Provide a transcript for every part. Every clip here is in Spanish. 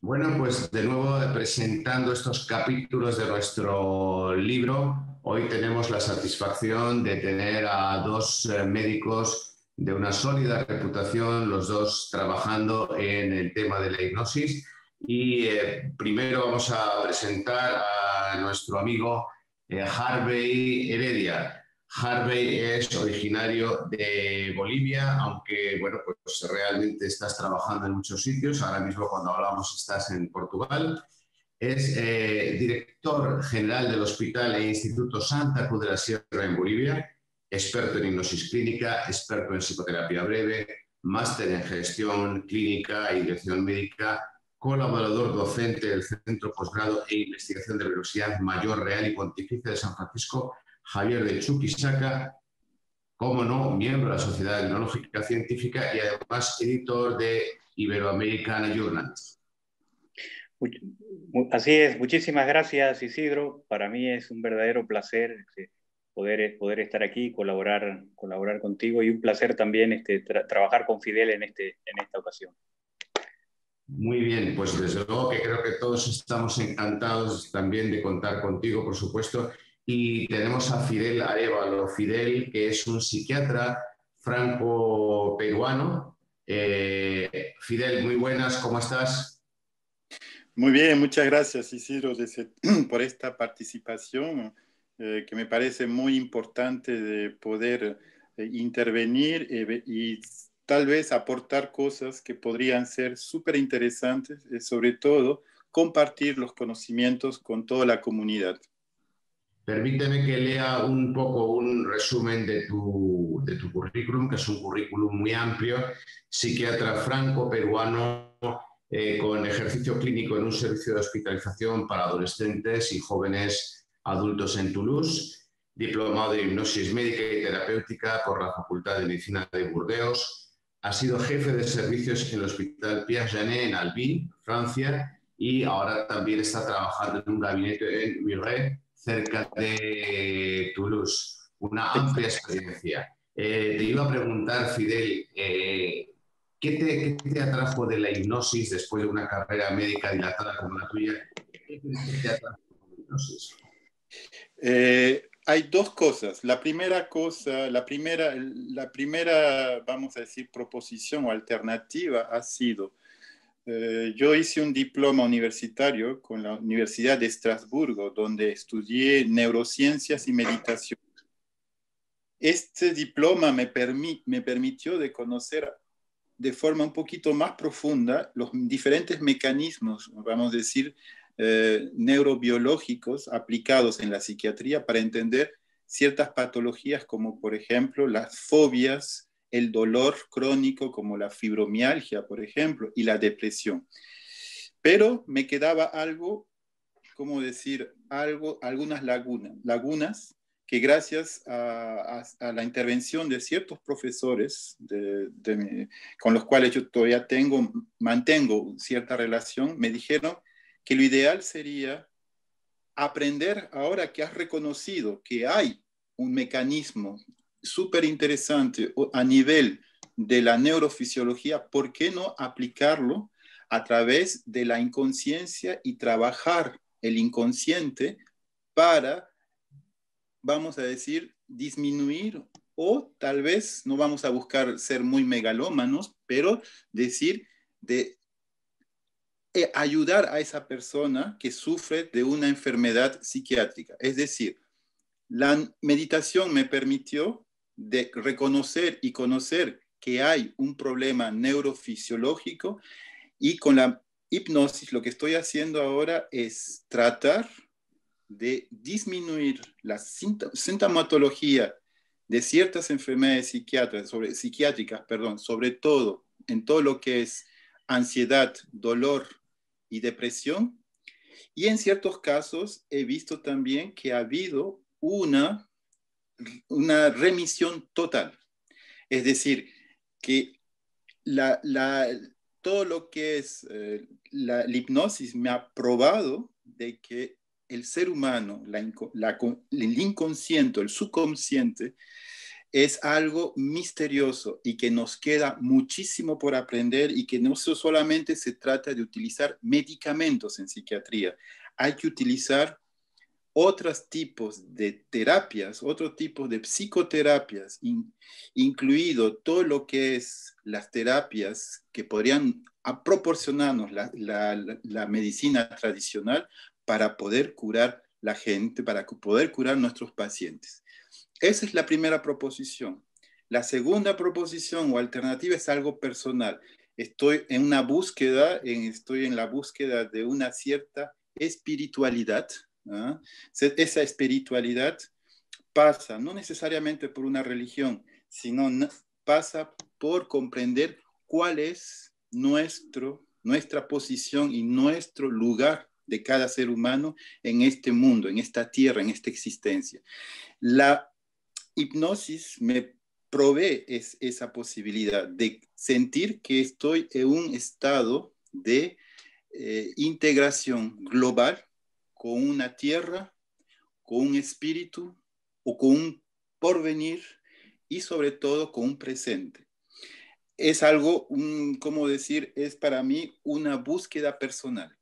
Bueno, pues de nuevo presentando estos capítulos de nuestro libro, hoy tenemos la satisfacción de tener a dos médicos de una sólida reputación, los dos trabajando en el tema de la hipnosis. Y primero vamos a presentar a nuestro amigo Harvey Heredia. Harvey es originario de Bolivia, aunque bueno, pues realmente estás trabajando en muchos sitios. Ahora mismo cuando hablamos estás en Portugal. Es director general del Hospital e Instituto Santa Cruz de la Sierra en Bolivia, experto en hipnosis clínica, experto en psicoterapia breve, máster en gestión clínica y dirección médica, colaborador docente del Centro Posgrado e Investigación de la Universidad Mayor Real y Pontificia de San Francisco Javier de Chuquisaca, como no, miembro de la Sociedad Etnológica Científica y además editor de Iberoamericana Journal. Así es, muchísimas gracias, Isidro. Para mí es un verdadero placer poder estar aquí y colaborar contigo, y un placer también trabajar con Fidel en esta ocasión. Muy bien, pues desde luego que creo que todos estamos encantados también de contar contigo, por supuesto. Y tenemos a Fidel Arévalo. Fidel, que es un psiquiatra franco-peruano. Fidel, muy buenas, ¿cómo estás? Muy bien, muchas gracias, Isidro, por esta participación que me parece muy importante de poder intervenir y tal vez aportar cosas que podrían ser súper interesantes, sobre todo compartir los conocimientos con toda la comunidad. Permíteme que lea un poco un resumen de tu currículum, que es un currículum muy amplio. Psiquiatra franco-peruano con ejercicio clínico en un servicio de hospitalización para adolescentes y jóvenes adultos en Toulouse, diplomado de hipnosis médica y terapéutica por la Facultad de Medicina de Burdeos. Ha sido jefe de servicios en el Hospital Pierre Janet en Albi, Francia, y ahora también está trabajando en un gabinete en Muret, cerca de Toulouse. Una amplia experiencia. Te iba a preguntar, Fidel, ¿qué te atrajo de la hipnosis después de una carrera médica dilatada como la tuya? ¿Qué crees que te atrajo de la hipnosis? Hay dos cosas. La primera, vamos a decir, proposición o alternativa ha sido, yo hice un diploma universitario con la Universidad de Estrasburgo, donde estudié neurociencias y meditación. Este diploma me permitió de conocer de forma un poquito más profunda los diferentes mecanismos, vamos a decir, neurobiológicos aplicados en la psiquiatría para entender ciertas patologías como, por ejemplo, las fobias, el dolor crónico como la fibromialgia, por ejemplo, y la depresión. Pero me quedaba algo, ¿cómo decir? Algunas lagunas que gracias a la intervención de ciertos profesores con los cuales yo todavía mantengo cierta relación, me dijeron que lo ideal sería aprender, ahora que has reconocido que hay un mecanismo súper interesante a nivel de la neurofisiología, ¿por qué no aplicarlo a través de la inconsciencia y trabajar el inconsciente para, vamos a decir, disminuir, o tal vez no vamos a buscar ser muy megalómanos, pero decir de ayudar a esa persona que sufre de una enfermedad psiquiátrica? Es decir, la meditación me permitió de reconocer y conocer que hay un problema neurofisiológico, y con la hipnosis lo que estoy haciendo ahora es tratar de disminuir la sintomatología de ciertas enfermedades psiquiátricas, sobre todo en todo lo que es ansiedad, dolor y depresión. Y en ciertos casos he visto también que ha habido una remisión total. Es decir, que todo lo que es la hipnosis me ha probado de que el ser humano, el inconsciente, el subconsciente, es algo misterioso y que nos queda muchísimo por aprender, y que no solamente se trata de utilizar medicamentos en psiquiatría, hay que utilizar otros tipos de terapias, otros tipos de psicoterapias, incluido todo lo que es las terapias que podrían proporcionarnos la medicina tradicional para poder curar la gente, para poder curar nuestros pacientes. Esa es la primera proposición. La segunda proposición o alternativa es algo personal. Estoy en una búsqueda, estoy en la búsqueda de una cierta espiritualidad. ¿Ah? Esa espiritualidad pasa no necesariamente por una religión, sino pasa por comprender cuál es nuestra posición y nuestro lugar de cada ser humano en este mundo, en esta tierra, en esta existencia. La hipnosis me provee esa posibilidad de sentir que estoy en un estado de integración global con una tierra, con un espíritu o con un porvenir, y sobre todo con un presente. Es algo, ¿cómo decir? Es para mí una búsqueda personal.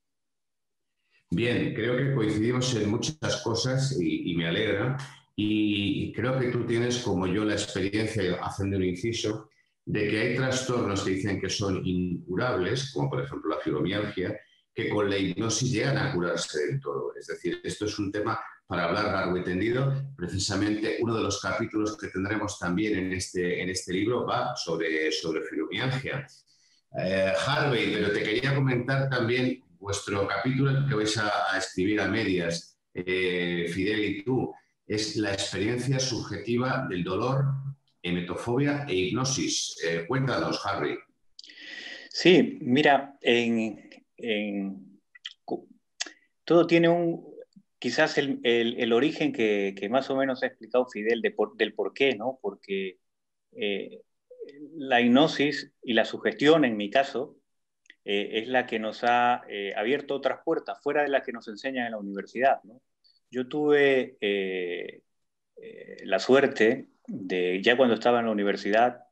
Bien, creo que coincidimos en muchas cosas y me alegra. Y creo que tú tienes, como yo, la experiencia, haciendo un inciso, de que hay trastornos que dicen que son incurables, como por ejemplo la fibromialgia, que con la hipnosis llegan a curarse del todo. Es decir, esto es un tema para hablar largo y tendido. Precisamente uno de los capítulos que tendremos también en este libro va sobre fibromialgia. Harvey, pero te quería comentar también vuestro capítulo que vais a escribir a medias, Fidel y tú, es la experiencia subjetiva del dolor, emetofobia e hipnosis. Cuéntanos, Harvey. Sí, mira, todo tiene quizás el origen que más o menos ha explicado Fidel del por qué, ¿no? Porque eh, la hipnosis y la sugestión, en mi caso, es la que nos ha abierto otras puertas fuera de las que nos enseñan en la universidad, ¿no? Yo tuve la suerte de, ya cuando estaba en la universidad,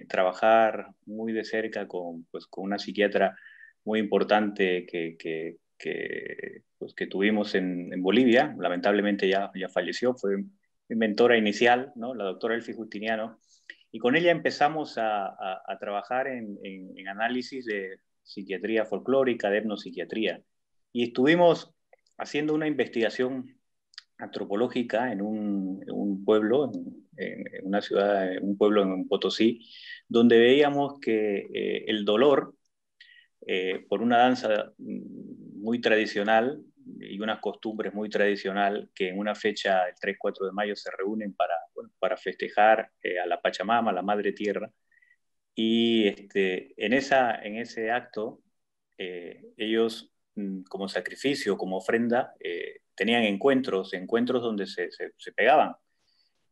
trabajar muy de cerca pues, con una psiquiatra muy importante que tuvimos en Bolivia. Lamentablemente ya falleció, fue mi mentora inicial, ¿no? La doctora Elfi Justiniano, y con ella empezamos a trabajar en análisis de psiquiatría folclórica, de etnopsiquiatría, y estuvimos haciendo una investigación antropológica en un pueblo, en una ciudad, en un pueblo en Potosí, donde veíamos que el dolor, por una danza muy tradicional y unas costumbres muy tradicional, que en una fecha, el 3-4 de mayo, se reúnen para festejar a la Pachamama, a la Madre Tierra, y en ese acto, ellos, como sacrificio, como ofrenda, tenían encuentros donde se pegaban.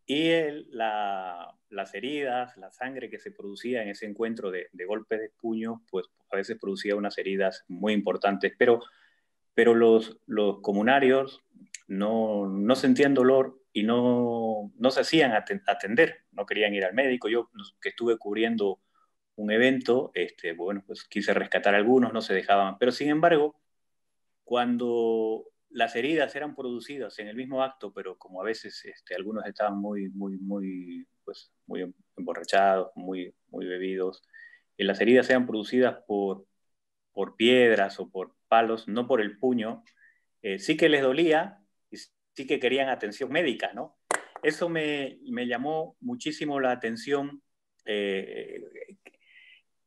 Y las heridas, la sangre que se producía en ese encuentro de golpes de puño, pues a veces producía unas heridas muy importantes, pero los comunarios no sentían dolor y no se hacían atender, no querían ir al médico. Yo, que estuve cubriendo un evento, bueno, pues quise rescatar a algunos, no se dejaban, pero sin embargo, cuando las heridas eran producidas en el mismo acto, pero como a veces algunos estaban pues, muy emborrachados, muy bebidos, y las heridas eran producidas por piedras o por palos, no por el puño, sí que les dolía y sí que querían atención médica, ¿no? Eso me llamó muchísimo la atención, el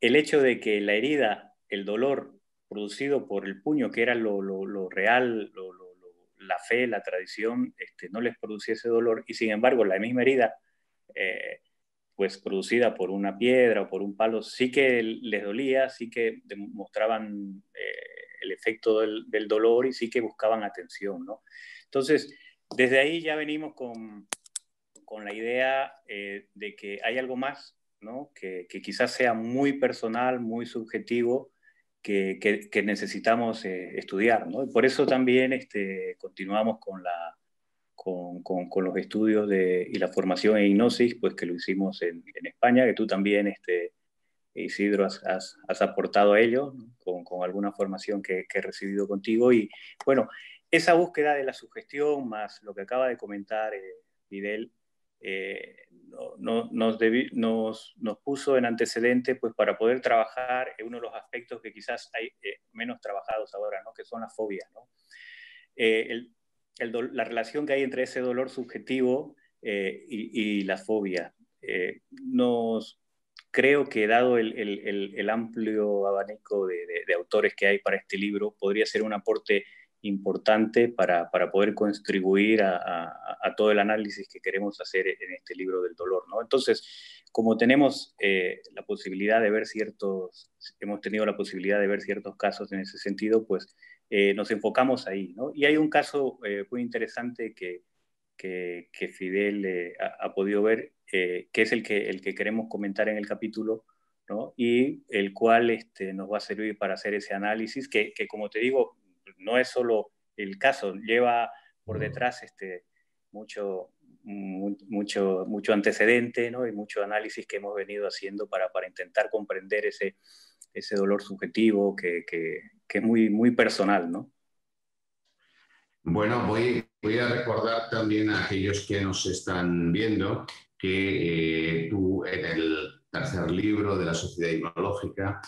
hecho de que la herida, el dolor producido por el puño, que era lo real, la fe, la tradición, no les producía ese dolor, y sin embargo la misma herida, pues producida por una piedra o por un palo, sí que les dolía, sí que demostraban el efecto del dolor y sí que buscaban atención, ¿no? Entonces, desde ahí ya venimos con la idea de que hay algo más, ¿no? Que quizás sea muy personal, muy subjetivo, que necesitamos estudiar, ¿no? Y por eso también continuamos con los estudios y la formación en hipnosis, pues que lo hicimos en España, que tú también, Isidro, has aportado a ello, ¿no? con alguna formación que he recibido contigo. Y bueno, esa búsqueda de la sugestión, más lo que acaba de comentar Fidel, nos puso en antecedente, pues, para poder trabajar en uno de los aspectos que quizás hay menos trabajados ahora, ¿no? Que son las fobias, ¿no? La relación que hay entre ese dolor subjetivo y la fobia. Creo que dado el amplio abanico de autores que hay para este libro, podría ser un aporte importante para poder contribuir a todo el análisis que queremos hacer en este libro del dolor, ¿no? Entonces, como tenemos la posibilidad de ver hemos tenido la posibilidad de ver ciertos casos en ese sentido, pues nos enfocamos ahí, ¿no? Y hay un caso muy interesante que Fidel ha podido ver, que es el que queremos comentar en el capítulo, ¿no? Y el cual nos va a servir para hacer ese análisis, que como te digo, no es solo el caso, lleva por detrás mucho antecedente, ¿no? Y mucho análisis que hemos venido haciendo para intentar comprender ese dolor subjetivo que es muy, muy personal, ¿no? Bueno, voy a recordar también a aquellos que nos están viendo que tú en el tercer libro de la Sociedad Hipnológica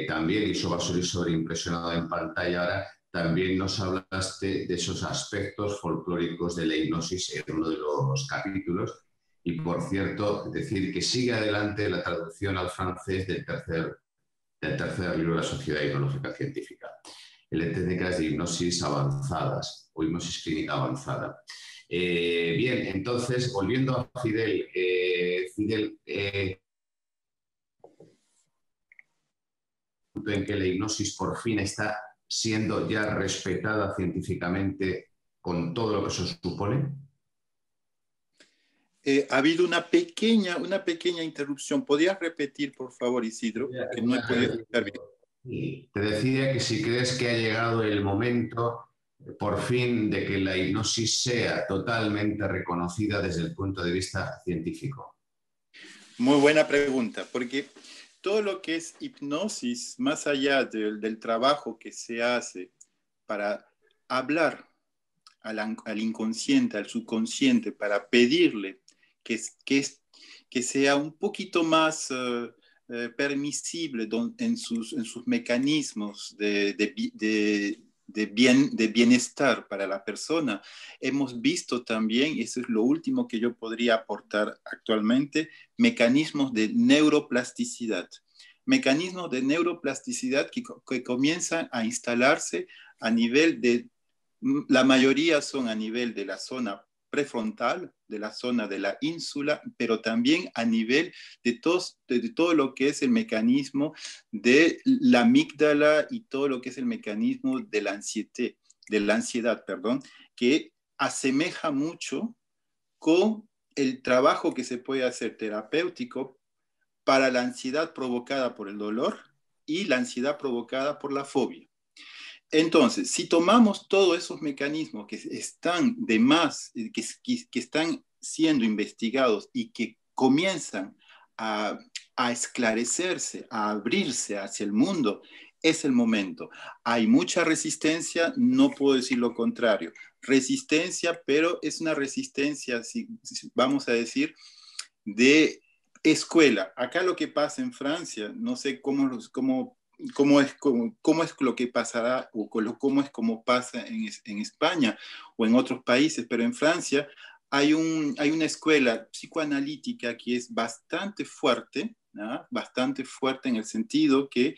también, y eso va a salir sobreimpresionado en pantalla ahora, también nos hablaste de esos aspectos folclóricos de la hipnosis en uno de los capítulos. Y por cierto, decir que sigue adelante la traducción al francés del tercer libro de la Sociedad Hipnológica Científica. Técnicas de hipnosis avanzadas o hipnosis clínica avanzada. Bien, entonces, volviendo a Fidel, en que la hipnosis por fin está siendo ya respetada científicamente con todo lo que eso supone. Ha habido una pequeña interrupción. ¿Podrías repetir, por favor, Isidro? Que no he podido escuchar bien. Sí, te decía que si crees que ha llegado el momento, por fin, de que la hipnosis sea totalmente reconocida desde el punto de vista científico. Muy buena pregunta, porque todo lo que es hipnosis, más allá del trabajo que se hace para hablar al inconsciente, al subconsciente, para pedirle que sea un poquito más permisible en sus mecanismos de bienestar para la persona. Hemos visto también, eso es lo último que yo podría aportar actualmente, mecanismos de neuroplasticidad. Mecanismos de neuroplasticidad que comienzan a instalarse a nivel la mayoría son a nivel de la zona prefrontal, de la zona de la ínsula, pero también a nivel de todo lo que es el mecanismo de la amígdala y todo lo que es el mecanismo de la ansiedad, que asemeja mucho con el trabajo que se puede hacer terapéutico para la ansiedad provocada por el dolor y la ansiedad provocada por la fobia. Entonces, si tomamos todos esos mecanismos que están de más, que están siendo investigados y que comienzan a esclarecerse, a abrirse hacia el mundo, es el momento. Hay mucha resistencia, no puedo decir lo contrario. Resistencia, pero es una resistencia, vamos a decir, de escuela. Acá lo que pasa en Francia, no sé cómo es lo que pasará o cómo es como pasa en España o en otros países, pero en Francia hay una escuela psicoanalítica que es bastante fuerte, ¿no? Bastante fuerte en el sentido que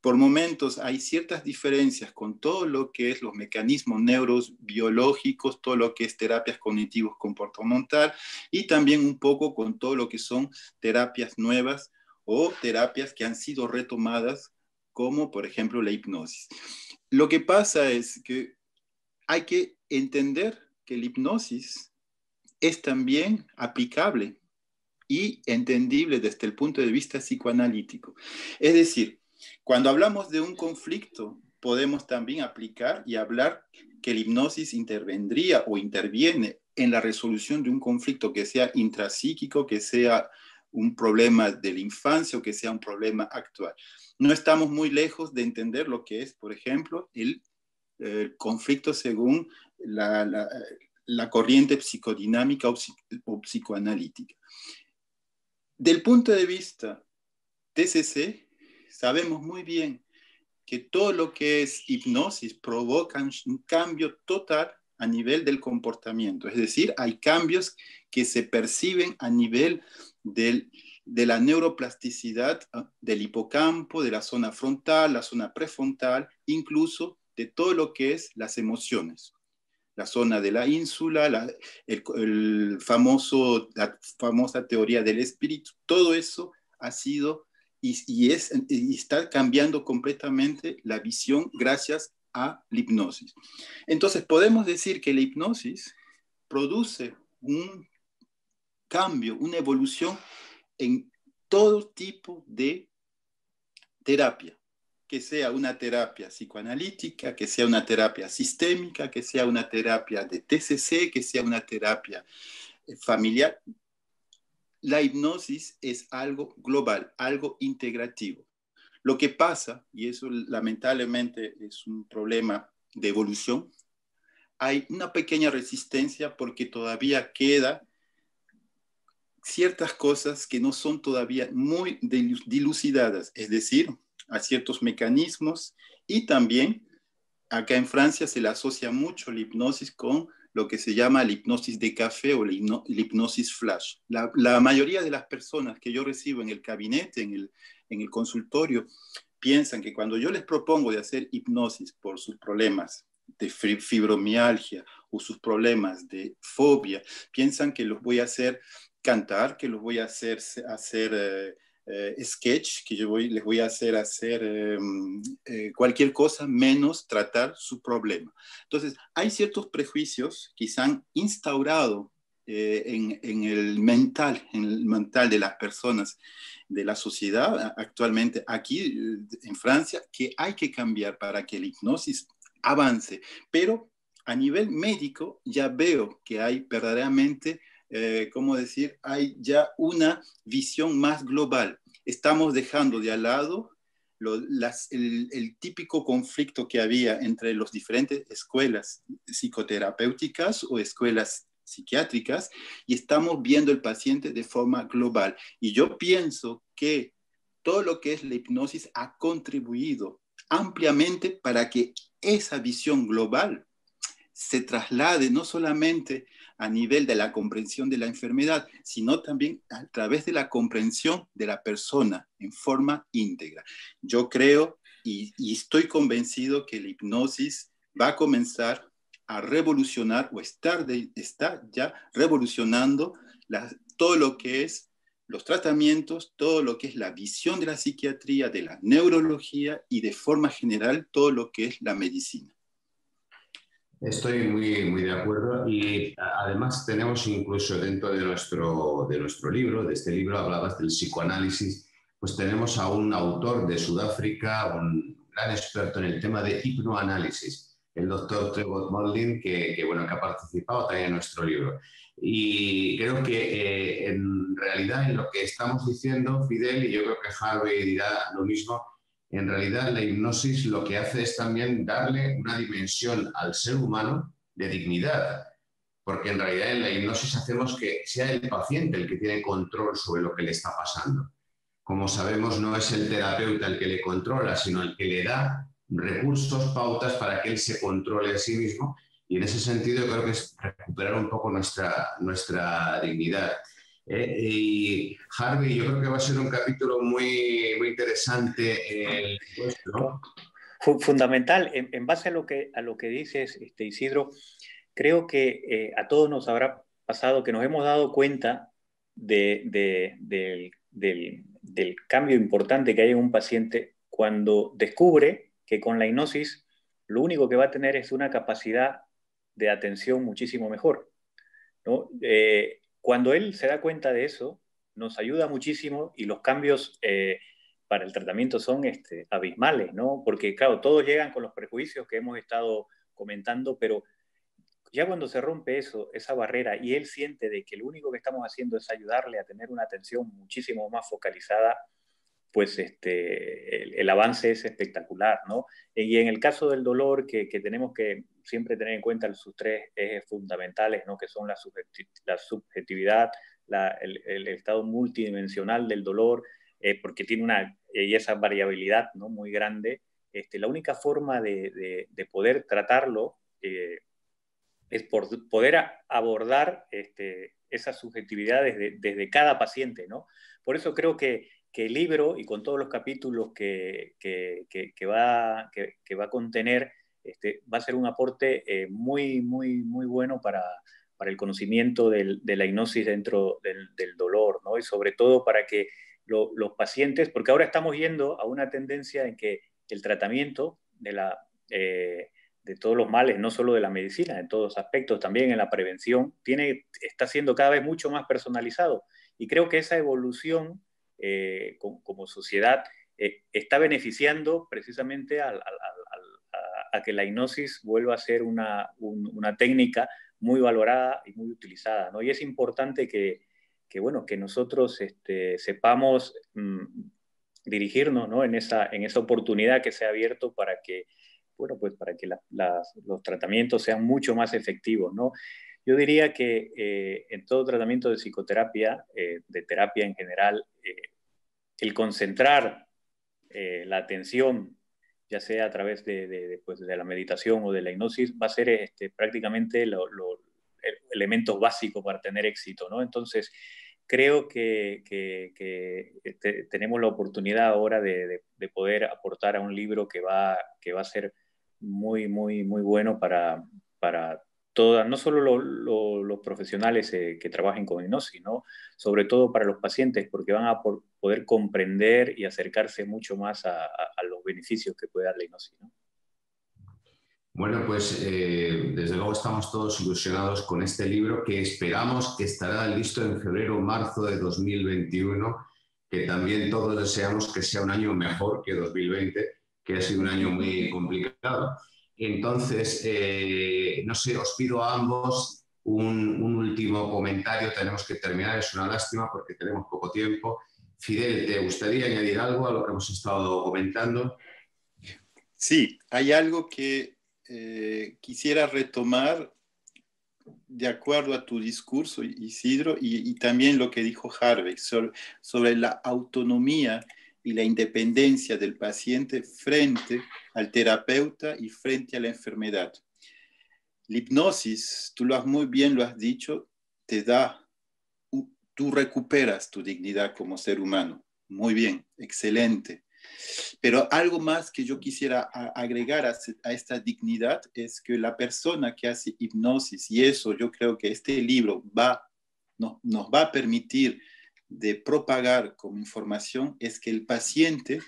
por momentos hay ciertas diferencias con todo lo que es los mecanismos neurobiológicos, todo lo que es terapias cognitivos comportamental y también un poco con todo lo que son terapias nuevas o terapias que han sido retomadas, como por ejemplo la hipnosis. Lo que pasa es que hay que entender que la hipnosis es también aplicable y entendible desde el punto de vista psicoanalítico. Es decir, cuando hablamos de un conflicto, podemos también aplicar y hablar que la hipnosis intervendría o interviene en la resolución de un conflicto que sea intrapsíquico, que sea un problema de la infancia o que sea un problema actual. No estamos muy lejos de entender lo que es, por ejemplo, el conflicto según la corriente psicodinámica o psicoanalítica. Del punto de vista TCC, sabemos muy bien que todo lo que es hipnosis provoca un cambio total a nivel del comportamiento. Es decir, hay cambios que se perciben a nivel de la neuroplasticidad del hipocampo, de la zona frontal, la zona prefrontal, incluso de todo lo que es las emociones. La zona de la ínsula, la famosa teoría del espíritu, todo eso ha sido y está cambiando completamente la visión gracias a la hipnosis. Entonces, podemos decir que la hipnosis produce un cambio, una evolución en todo tipo de terapia, que sea una terapia psicoanalítica, que sea una terapia sistémica, que sea una terapia de TCC, que sea una terapia familiar. La hipnosis es algo global, algo integrativo. Lo que pasa, y eso lamentablemente es un problema de evolución, hay una pequeña resistencia porque todavía queda ciertas cosas que no son todavía muy dilucidadas, es decir, a ciertos mecanismos, y también acá en Francia se le asocia mucho la hipnosis con lo que se llama la hipnosis de café o la hipnosis flash. La mayoría de las personas que yo recibo en el gabinete, en el consultorio, piensan que cuando yo les propongo de hacer hipnosis por sus problemas de fibromialgia o sus problemas de fobia, piensan que los voy a hacer cantar, que los voy a hacer sketch, que les voy a hacer cualquier cosa menos tratar su problema. Entonces, hay ciertos prejuicios que se han instaurado en el mental de las personas, de la sociedad actualmente aquí en Francia, que hay que cambiar para que la hipnosis avance. Pero a nivel médico ya veo que hay verdaderamente, ¿cómo decir? Hay ya una visión más global. Estamos dejando de al lado el típico conflicto que había entre las diferentes escuelas psicoterapéuticas o escuelas psiquiátricas y estamos viendo el paciente de forma global. Y yo pienso que todo lo que es la hipnosis ha contribuido ampliamente para que esa visión global se traslade no solamente a nivel de la comprensión de la enfermedad, sino también a través de la comprensión de la persona en forma íntegra. Yo creo y estoy convencido que la hipnosis va a comenzar a revolucionar o está ya revolucionando todo lo que es los tratamientos, todo lo que es la visión de la psiquiatría, de la neurología y de forma general todo lo que es la medicina. Estoy muy de acuerdo y además tenemos incluso dentro de nuestro libro, de este libro hablabas del psicoanálisis, pues tenemos a un autor de Sudáfrica, un gran experto en el tema de hipnoanálisis, el doctor Trevor Modlin, que ha participado también en nuestro libro. Y creo que en realidad en lo que estamos diciendo, Fidel, y yo creo que Harvey dirá lo mismo, en realidad la hipnosis lo que hace es también darle una dimensión al ser humano de dignidad, porque en realidad en la hipnosis hacemos que sea el paciente el que tiene control sobre lo que le está pasando. Como sabemos, no es el terapeuta el que le controla, sino el que le da recursos, pautas para que él se controle a sí mismo, y en ese sentido creo que es recuperar un poco nuestra dignidad. Y Harvey, yo creo que va a ser un capítulo muy interesante el nuestro. Fundamental, en base a lo que dices, Isidro, creo que a todos nos habrá pasado que nos hemos dado cuenta del cambio importante que hay en un paciente cuando descubre que con la hipnosis lo único que va a tener es una capacidad de atención muchísimo mejor, ¿no? Cuando él se da cuenta de eso, nos ayuda muchísimo y los cambios para el tratamiento son abismales, ¿no? Porque, claro, todos llegan con los prejuicios que hemos estado comentando, pero ya cuando se rompe eso, esa barrera, y él siente de que lo único que estamos haciendo es ayudarle a tener una atención muchísimo más focalizada, pues el avance es espectacular, ¿no? Y en el caso del dolor, que tenemos que siempre tener en cuenta sus tres ejes fundamentales, ¿no? Que son la subjetividad, el estado multidimensional del dolor, porque tiene y esa variabilidad, ¿no? Muy grande. La única forma de poder tratarlo es por poder abordar esas subjetividades desde cada paciente, ¿no? Por eso creo que el libro, y con todos los capítulos que va a contener, va a ser un aporte muy, muy, muy bueno para el conocimiento de la hipnosis dentro del dolor, ¿no? Y sobre todo para que los pacientes, porque ahora estamos yendo a una tendencia en que el tratamiento de todos los males, no solo de la medicina, en todos aspectos, también en la prevención, está siendo cada vez mucho más personalizado. Y creo que esa evolución como sociedad está beneficiando precisamente a que la hipnosis vuelva a ser una técnica muy valorada y muy utilizada, ¿no? Y es importante bueno, que nosotros sepamos dirigirnos, ¿no? en esa oportunidad que se ha abierto para que, bueno, pues para que los tratamientos sean mucho más efectivos, ¿no? Yo diría que en todo tratamiento de psicoterapia, de terapia en general, el concentrar la atención, ya sea a través pues de la meditación o de la hipnosis, va a ser prácticamente elementos básicos para tener éxito, ¿no? Entonces, creo que tenemos la oportunidad ahora de poder aportar a un libro que va a ser muy, muy, muy bueno para todas, no solo los profesionales que trabajen con hipnosis, ¿no? Sobre todo para los pacientes, porque van a poder comprender y acercarse mucho más a los beneficios que puede dar la hipnosis, ¿no? Bueno, pues desde luego estamos todos ilusionados con este libro que esperamos que estará listo en febrero o marzo de 2021, que también todos deseamos que sea un año mejor que 2020, que ha sido un año muy complicado. Entonces, no sé, os pido a ambos un último comentario, tenemos que terminar, es una lástima porque tenemos poco tiempo. Fidel, ¿te gustaría añadir algo a lo que hemos estado comentando? Sí, hay algo que quisiera retomar de acuerdo a tu discurso, Isidro, y también lo que dijo Harvey sobre la autonomía y la independencia del paciente frente al terapeuta y frente a la enfermedad. La hipnosis, tú muy bien lo has dicho, te da, tú recuperas tu dignidad como ser humano. Muy bien, excelente. Pero algo más que yo quisiera agregar a esta dignidad es que la persona que hace hipnosis, y eso yo creo que este libro nos va a permitir de propagar como información, es que el paciente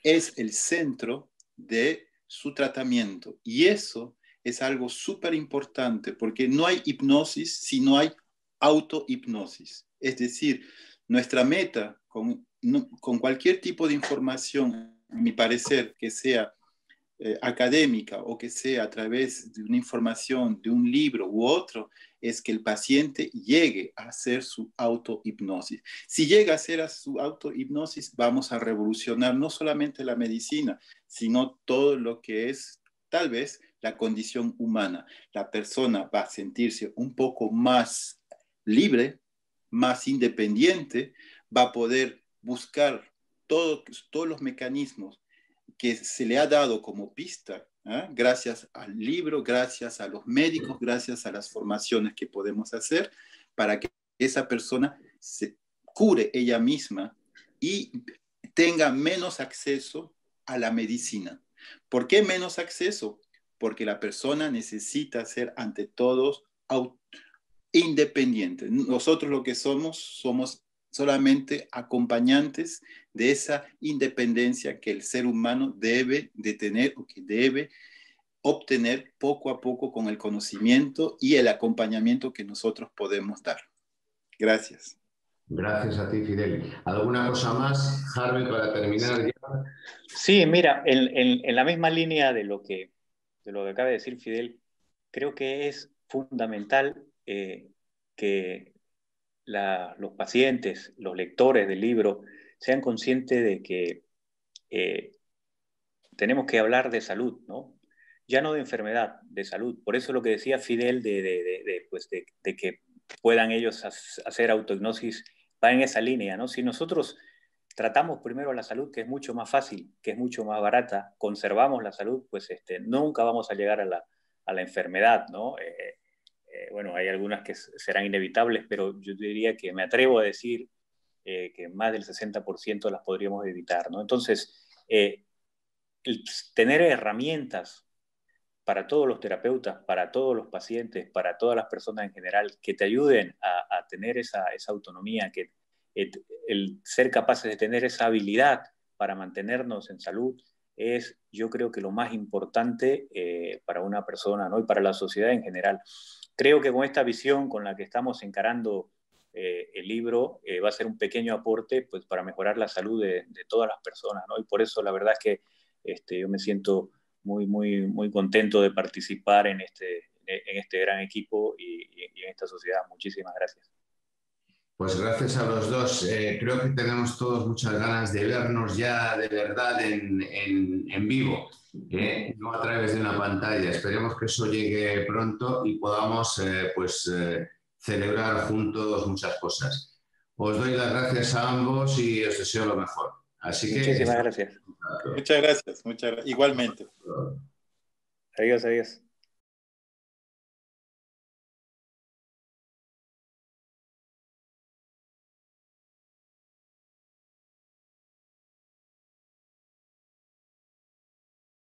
es el centro de su tratamiento. Y eso es algo súper importante porque no hay hipnosis si no hay autohipnosis. Es decir, nuestra meta con cualquier tipo de información, a mi parecer, que sea académica o que sea a través de una información de un libro u otro, es que el paciente llegue a hacer su autohipnosis. Si llega a hacer su autohipnosis, vamos a revolucionar no solamente la medicina, sino todo lo que es tal vez la condición humana. La persona va a sentirse un poco más libre, más independiente, va a poder buscar todos los mecanismos que se le ha dado como pista, gracias al libro, gracias a los médicos, gracias a las formaciones que podemos hacer, para que esa persona se cure ella misma y tenga menos acceso a la medicina. ¿Por qué menos acceso? Porque la persona necesita ser ante todo independiente. Nosotros lo que somos solamente acompañantes de esa independencia que el ser humano debe de tener o que debe obtener poco a poco con el conocimiento y el acompañamiento que nosotros podemos dar. Gracias. Gracias a ti, Fidel. ¿Alguna cosa más, Harvey, para terminar ya? Sí, mira, en la misma línea de lo que acaba de decir Fidel, creo que es fundamental que los pacientes, los lectores del libro, sean conscientes de que tenemos que hablar de salud, ¿no? Ya no de enfermedad, de salud. Por eso lo que decía Fidel de que puedan ellos hacer autohipnosis va en esa línea, ¿no? Si nosotros tratamos primero la salud, que es mucho más fácil, que es mucho más barata, conservamos la salud, pues nunca vamos a llegar a la enfermedad, ¿no? Bueno, hay algunas que serán inevitables, pero yo diría que me atrevo a decir que más del 60% las podríamos evitar, ¿no? Entonces, el tener herramientas para todos los terapeutas, para todos los pacientes, para todas las personas en general, que te ayuden a tener esa autonomía, que el ser capaces de tener esa habilidad para mantenernos en salud es, yo creo que lo más importante para una persona, ¿no? Y para la sociedad en general. Creo que con esta visión con la que estamos encarando el libro va a ser un pequeño aporte pues, para mejorar la salud de todas las personas, ¿no? Y por eso la verdad es que yo me siento muy contento de participar en este gran equipo y en esta sociedad. Muchísimas gracias. Pues gracias a los dos. Creo que tenemos todos muchas ganas de vernos ya de verdad en vivo, no a través de una pantalla. Esperemos que eso llegue pronto y podamos celebrar juntos muchas cosas. Os doy las gracias a ambos y os deseo lo mejor. Así que muchísimas gracias. Muchas gracias. Igualmente. Adiós, adiós.